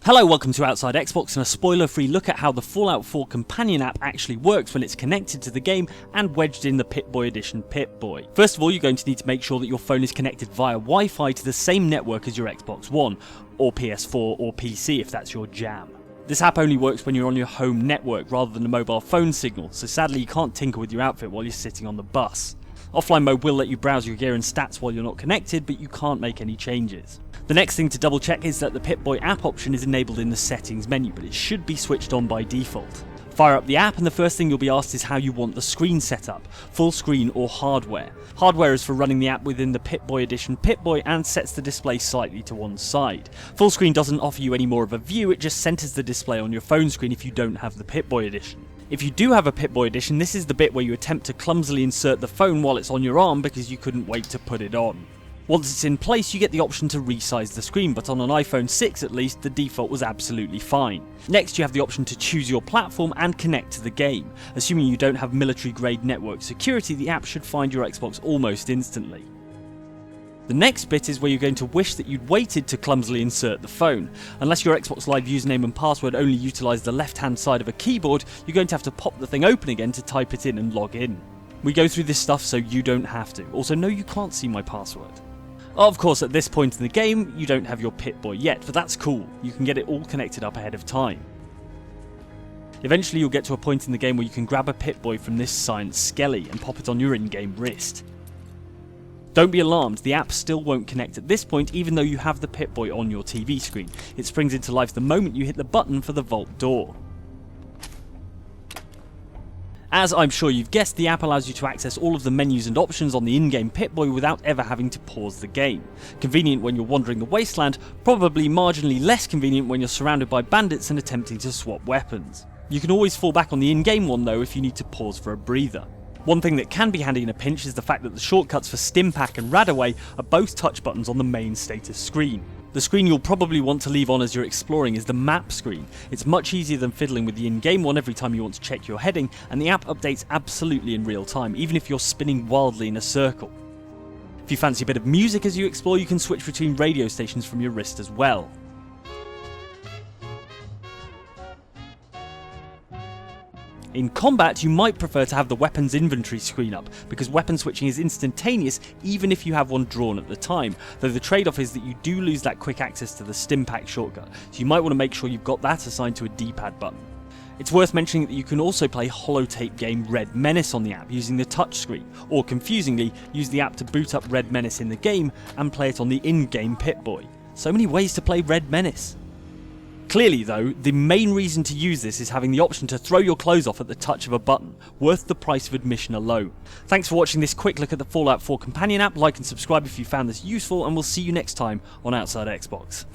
Hello, welcome to Outside Xbox and a spoiler-free look at how the Fallout 4 companion app actually works when it's connected to the game and wedged in the Pip-Boy edition Pip-Boy. First of all, you're going to need to make sure that your phone is connected via Wi-Fi to the same network as your Xbox One, or PS4 or PC if that's your jam. This app only works when you're on your home network rather than a mobile phone signal, so sadly you can't tinker with your outfit while you're sitting on the bus. Offline mode will let you browse your gear and stats while you're not connected, but you can't make any changes. The next thing to double check is that the Pip-Boy app option is enabled in the settings menu, but it should be switched on by default. Fire up the app and the first thing you'll be asked is how you want the screen set up, full screen or hardware. Hardware is for running the app within the Pip-Boy edition Pip-Boy and sets the display slightly to one side. Full screen doesn't offer you any more of a view, it just centers the display on your phone screen if you don't have the Pip-Boy edition. If you do have a Pip-Boy edition, this is the bit where you attempt to clumsily insert the phone while it's on your arm because you couldn't wait to put it on. Once it's in place, you get the option to resize the screen, but on an iPhone 6 at least, the default was absolutely fine. Next, you have the option to choose your platform and connect to the game. Assuming you don't have military-grade network security, the app should find your Xbox almost instantly. The next bit is where you're going to wish that you'd waited to clumsily insert the phone. Unless your Xbox Live username and password only utilise the left-hand side of a keyboard, you're going to have to pop the thing open again to type it in and log in. We go through this stuff so you don't have to. Also, no, you can't see my password. Of course, at this point in the game, you don't have your Pip-Boy yet, but that's cool. You can get it all connected up ahead of time. Eventually, you'll get to a point in the game where you can grab a Pip-Boy from this science skelly and pop it on your in-game wrist. Don't be alarmed, the app still won't connect at this point even though you have the Pip-Boy on your TV screen. It springs into life the moment you hit the button for the vault door. As I'm sure you've guessed, the app allows you to access all of the menus and options on the in-game Pip-Boy without ever having to pause the game. Convenient when you're wandering the wasteland, probably marginally less convenient when you're surrounded by bandits and attempting to swap weapons. You can always fall back on the in-game one though if you need to pause for a breather. One thing that can be handy in a pinch is the fact that the shortcuts for Stimpak and Radaway are both touch buttons on the main status screen. The screen you'll probably want to leave on as you're exploring is the map screen. It's much easier than fiddling with the in-game one every time you want to check your heading, and the app updates absolutely in real time, even if you're spinning wildly in a circle. If you fancy a bit of music as you explore, you can switch between radio stations from your wrist as well. In combat, you might prefer to have the weapons inventory screen up, because weapon switching is instantaneous even if you have one drawn at the time, though the trade-off is that you do lose that quick access to the Stimpak shortcut, so you might want to make sure you've got that assigned to a D-pad button. It's worth mentioning that you can also play holotape game Red Menace on the app using the touchscreen, or confusingly, use the app to boot up Red Menace in the game and play it on the in-game Pip-Boy. So many ways to play Red Menace. Clearly though, the main reason to use this is having the option to throw your clothes off at the touch of a button, worth the price of admission alone. Thanks for watching this quick look at the Fallout 4 companion app, like and subscribe if you found this useful, and we'll see you next time on Outside Xbox.